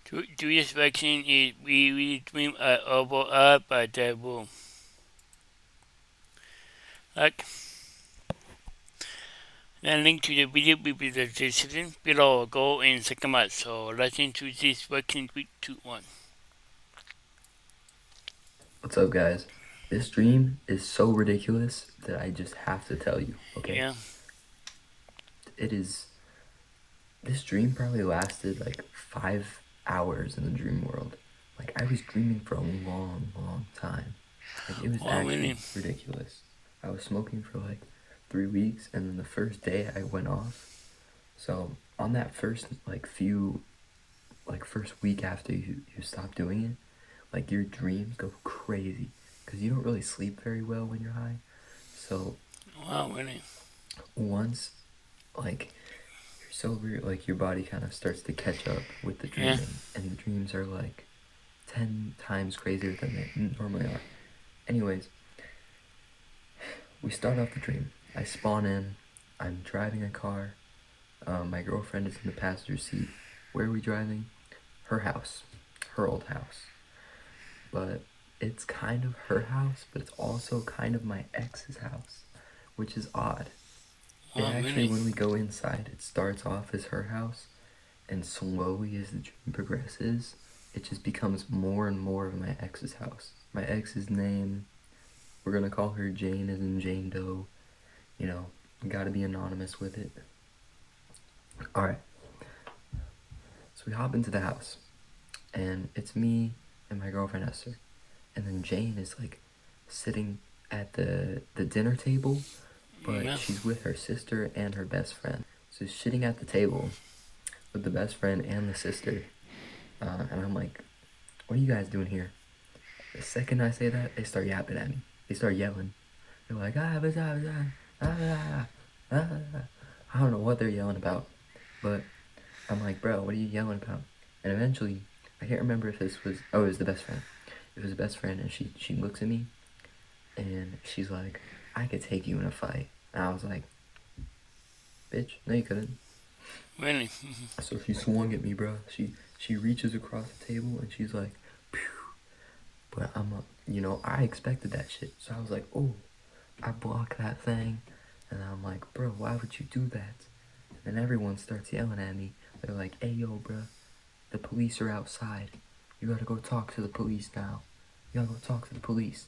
Do this vaccine is we dream over up but will like the link to the video will be the description below. Go and check them out. So let's into this vaccine 3, 2, 1. What's up, guys? This dream is so ridiculous that I just have to tell you, okay? Yeah. It is. This dream probably lasted like 5 hours in the dream world. Like, I was dreaming for a long, long time. Like, it was Wow, actually really? ridiculous. I was smoking for like 3 weeks, and then the first day I went off. So, on that first, first week after you stop doing it, like, your dreams go crazy because you don't really sleep very well when you're high. So Wow, really? once, like, you're sober, like, your body kind of starts to catch up with the Yeah. dreaming, and the dreams are like 10 times crazier than they normally are. Anyways, we start off the dream. I spawn in. I'm driving a car. My girlfriend is in the passenger seat. Where are we driving? Her house. Her old house. But it's kind of her house, but it's also kind of my ex's house, which is odd. It Wow, actually, really? when we go inside, it starts off as her house, and slowly as the dream progresses, it just becomes more and more of my ex's house. My ex's name, we're gonna call her Jane as in Jane Doe. You know, gotta be anonymous with it. Alright. So we hop into the house, and it's me and my girlfriend Esther. And then Jane is like sitting at the dinner table, but Yeah. she's with her sister and her best friend. So she's sitting at the table with the best friend and the sister. And I'm like, what are you guys doing here? The second I say that, they start yapping at me. They start yelling. They're like, I don't know what they're yelling about. But I'm like, bro, what are you yelling about? And eventually, I can't remember if this was, oh, it was the best friend. It was the best friend, and she looks at me, and she's like, I could take you in a fight. And I was like, bitch, no you couldn't. Really? So she swung at me, bro. She reaches across the table, and she's like, pew. But I expected that shit. So I was like, oh, I block that thing. And I'm like, bro, why would you do that? And everyone starts yelling at me. They're like, hey, yo, bro, the police are outside. You gotta go talk to the police now. You gotta go talk to the police.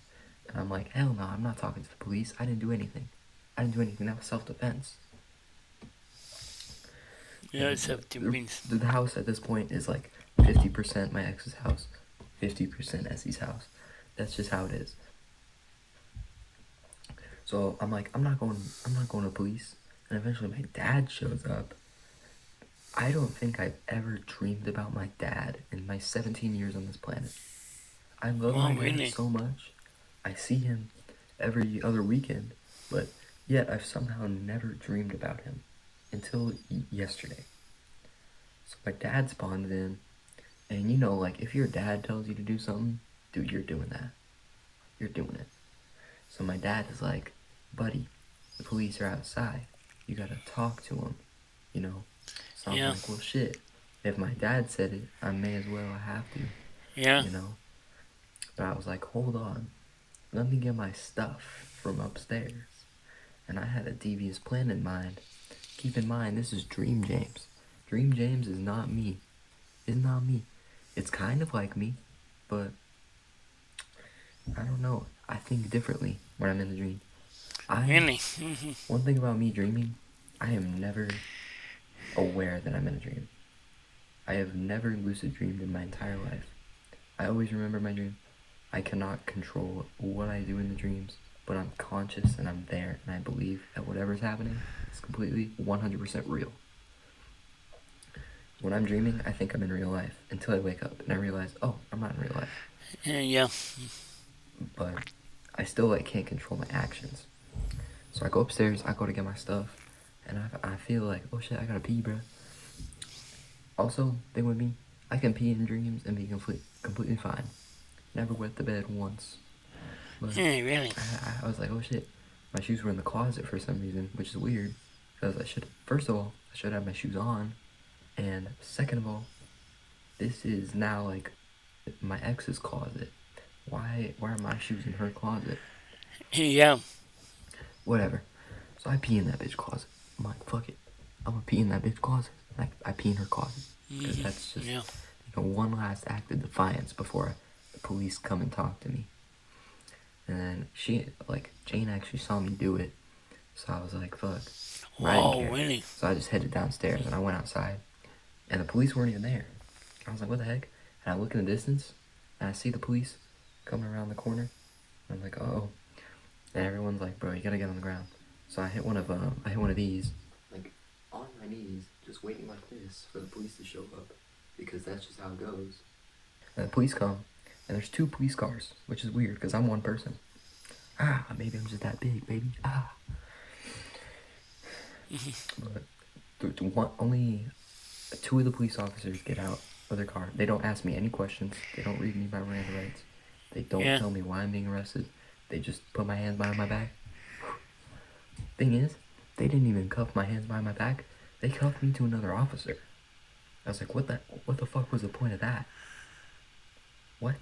And I'm like, hell no, I'm not talking to the police. I didn't do anything. That was self-defense. Yeah, And it's up to Vince. the house at this point is like 50% my ex's house, 50% Essie's house. That's just how it is. So I'm like, I'm not going to the police. And eventually my dad shows up. I don't think I've ever dreamed about my dad in my 17 years on this planet. I love Wow, my dad really? so much. I see him every other weekend, but yet I've somehow never dreamed about him until yesterday. So my dad spawned in, and like, if your dad tells you to do something, dude, you're doing that. You're doing it. So my dad is like, buddy, the police are outside. You gotta talk to them, So I'm Yeah. like, well, shit. If my dad said it, I may as well have to, Yeah. But I was like, hold on. Let me get my stuff from upstairs. And I had a devious plan in mind. Keep in mind, this is Dream James. Dream James is not me. It's not me. It's kind of like me, but I don't know. I think differently when I'm in the dream. Really? One thing about me dreaming, I am never aware that I'm in a dream. I have never lucid dreamed in my entire life. I always remember my dream. I cannot control what I do in the dreams, but I'm conscious and I'm there, and I believe that whatever's happening is completely 100% real. When I'm dreaming, I think I'm in real life until I wake up and I realize, oh, I'm not in real life. Yeah. But I still can't control my actions. So I go upstairs, I go to get my stuff, and I feel like, oh shit, I gotta pee, bro. Also, thing with me, I can pee in dreams and be completely fine. Never wet the bed once. But Yeah, really? I was like, oh shit, my shoes were in the closet for some reason, which is weird, because first of all, I should have my shoes on, and second of all, this is now like my ex's closet. Why are my shoes in her closet? Yeah. Whatever. So I pee in that bitch closet. I'm like, fuck it. I'm gonna pee in that bitch closet. I pee in her closet. Because that's just, Yeah. one last act of defiance before the police come and talk to me. And then Jane actually saw me do it. So I was like, fuck. I didn't Oh, care. really? So I just headed downstairs and I went outside. And the police weren't even there. I was like, what the heck? And I look in the distance and I see the police coming around the corner. And I'm like, oh. And everyone's like, bro, you gotta get on the ground. So I hit one of these, like on my knees, just waiting like this for the police to show up, because that's just how it goes. And the police come, and there's 2 police cars, which is weird because I'm one person. Maybe I'm just that big, baby. But only 2 of the police officers get out of their car. They don't ask me any questions. They don't read me my Miranda rights. They don't Yeah. tell me why I'm being arrested. They just put my hands behind my back. Thing is, they didn't even cuff my hands behind my back. They cuffed me to another officer. I was like, what the fuck was the point of that? What?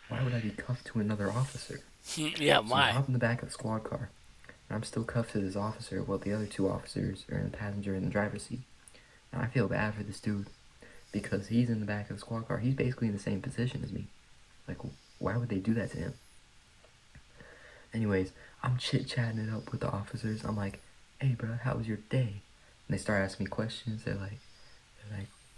Why would I be cuffed to another officer? Yeah, So I why? hop in the back of the squad car, and I'm still cuffed to this officer while the other 2 officers are in the passenger and the driver's seat. And I feel bad for this dude, because he's in the back of the squad car. He's basically in the same position as me. Like, why would they do that to him? Anyways, I'm chit-chatting it up with the officers. I'm like, hey, bro, how was your day? And they start asking me questions. They're like,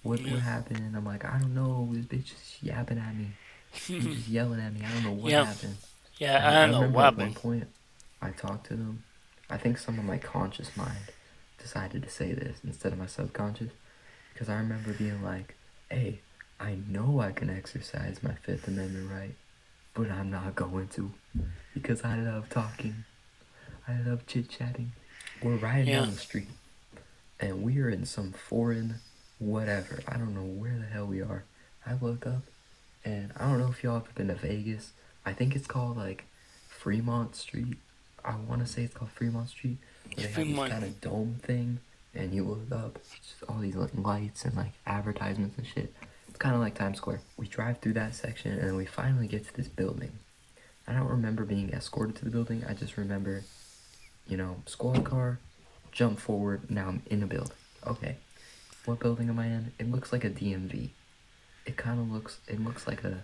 what happened? I'm like, I don't know. This bitch is yapping at me. He's just yelling at me. I don't know what Yeah. happened. Yeah, And I I don't know remember what at one happened. point, I talked to them. I think some of my conscious mind decided to say this instead of my subconscious. Because I remember being like, hey, I know I can exercise my Fifth Amendment right, but I'm not going to. Because I love talking. I love chit-chatting. We're riding Yeah. down the street, and we are in some foreign whatever. I don't know where the hell we are. I look up, and I don't know if y'all have been to Vegas. I think it's called, like, Fremont Street. I want to say it's called Fremont Street, where they have this Fremont. kind of dome thing, and you look up, it's just all these, like, lights and, like, advertisements and shit. It's kind of like Times Square. We drive through that section, and then we finally get to this building. I don't remember being escorted to the building. I just remember, squad car, jump forward, now I'm in a building. Okay, what building am I in? It looks like a DMV. It looks like a,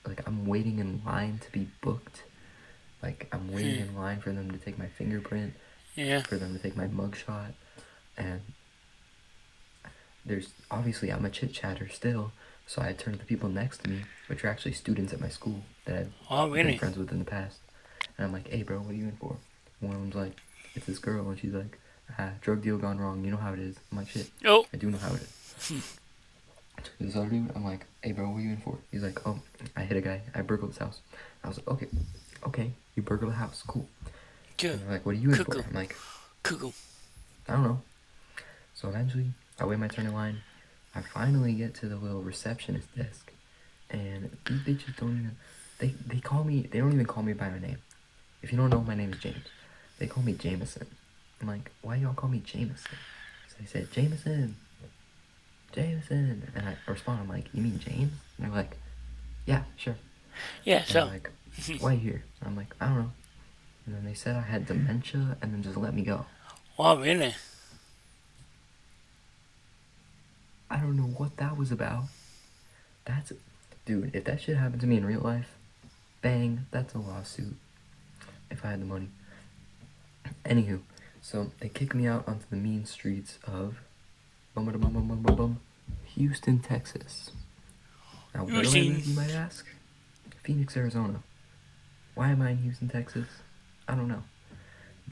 like I'm waiting in line to be booked. Like I'm waiting in line for them to take my fingerprint, Yeah. for them to take my mugshot, and I'm a chit chatter still, so I turn to the people next to me, which are actually students at my school that Oh, I've been really? friends with in the past. And I'm like, hey bro, what are you in for? One of them's like, it's this girl, and she's like, drug deal gone wrong, you know how it is. I'm like, shit, Oh. I do know how it is. This other dude, I'm like, hey bro, what are you in for? He's like, oh, I hit a guy, I burgled his house. I was like, okay, you burgled a house, cool. Good. And they're like, what are you in for? Cuckoo. I'm like, Cuckoo. I don't know. So eventually, I wait my turn in line. I finally get to the little receptionist desk, and these bitches don't even, they don't even call me by my name. If you don't know, my name is James. They call me Jameson. I'm like, why y'all call me Jameson? So they said, Jameson. And I respond, I'm like, you mean James? And they're like, yeah, sure. Yeah, And so. they're like, why you here? I'm like, I don't know. And then they said I had dementia, and then just let me go. Oh, really? I don't know what that was about. Dude, if that shit happened to me in real life, bang, that's a lawsuit. If I had the money. Anywho, so they kick me out onto the mean streets of Houston, Texas. Now, where do I live, you might ask? Phoenix, Arizona. Why am I in Houston, Texas? I don't know.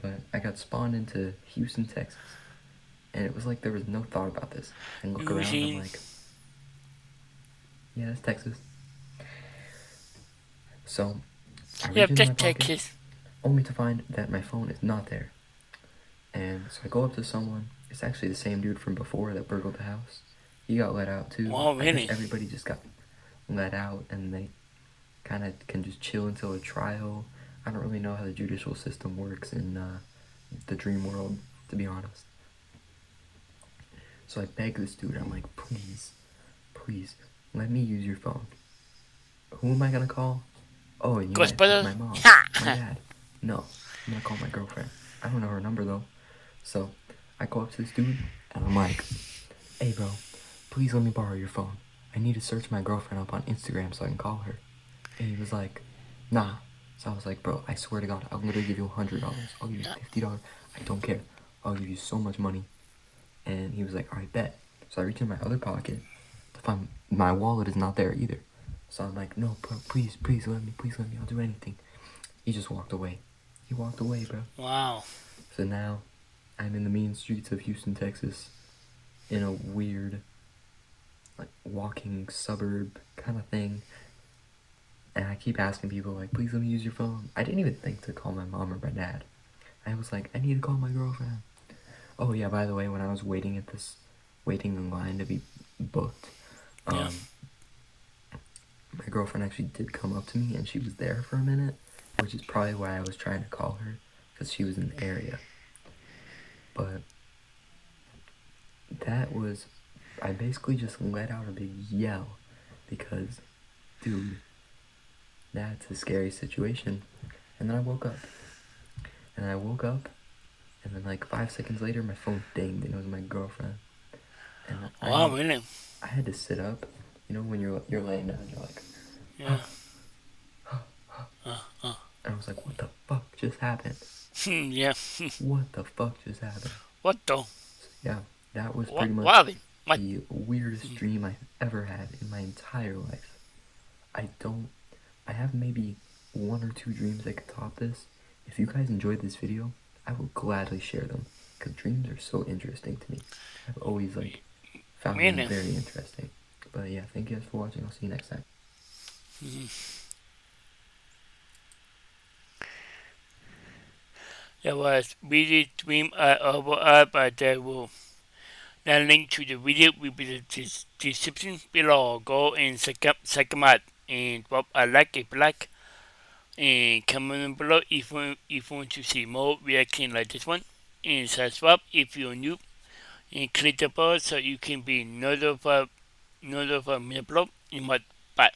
But I got spawned into Houston, Texas. And it was like there was no thought about this. And look around, I'm like, yeah, that's Texas. So, I reach into my pocket, Texas. only to find that my phone is not there. And so I go up to someone. It's actually the same dude from before that burgled the house. He got let out too. Oh, I really? guess everybody just got let out, and they kind of can just chill until a trial. I don't really know how the judicial system works in the dream world, to be honest. So I beg this dude. I'm like, please please, let me use your phone. Who am I gonna call? Oh, and you might think Ghostbusters? my mom, my Ha! dad. No, I'm gonna call my girlfriend. I don't know her number though. So I go up to this dude and I'm like, hey bro, please let me borrow your phone. I need to search my girlfriend up on Instagram so I can call her. And he was like, nah. So I was like, bro, I swear to God, I'll literally give you $100. I'll give you $50. I don't care. I'll give you so much money. And he was like, alright, bet. So I reach in my other pocket to find my wallet is not there either. So I'm like, no, bro, please let me, I'll do anything. He just walked away. He walked away, bro. Wow. So now I'm in the mean streets of Houston, Texas, in a weird, like, walking suburb kind of thing. And I keep asking people, like, please let me use your phone. I didn't even think to call my mom or my dad. I was like, I need to call my girlfriend. Oh, yeah, by the way, when I was waiting in line to be booked, Yeah. my girlfriend actually did come up to me, and she was there for a minute, which is probably why I was trying to call her, because she was in the area. But I basically just let out a big yell, because, dude, that's a scary situation. And then I woke up. And then like 5 seconds later, my phone dinged, and it was my girlfriend. And Wow, really? I had to sit up. You know when you're laying down, you're like, Yeah. and I was like, what the fuck just happened? Yeah. What the fuck just happened? What the? So, yeah, that was What? pretty much What? What? the weirdest dream I've ever had in my entire life. I have maybe 1 or 2 dreams that could top this. If you guys enjoyed this video, I will gladly share them, because dreams are so interesting to me. I've always found them Really? very interesting. But yeah, thank you guys for watching. I'll see you next time. That was really dream over up at the room. The link to the video will be in the description below. Go and check them out and drop a like if you like. And comment below if you want to see more reaction like this one. And subscribe if you're new. And click the bell so you can be notified when I upload. And what? Bye.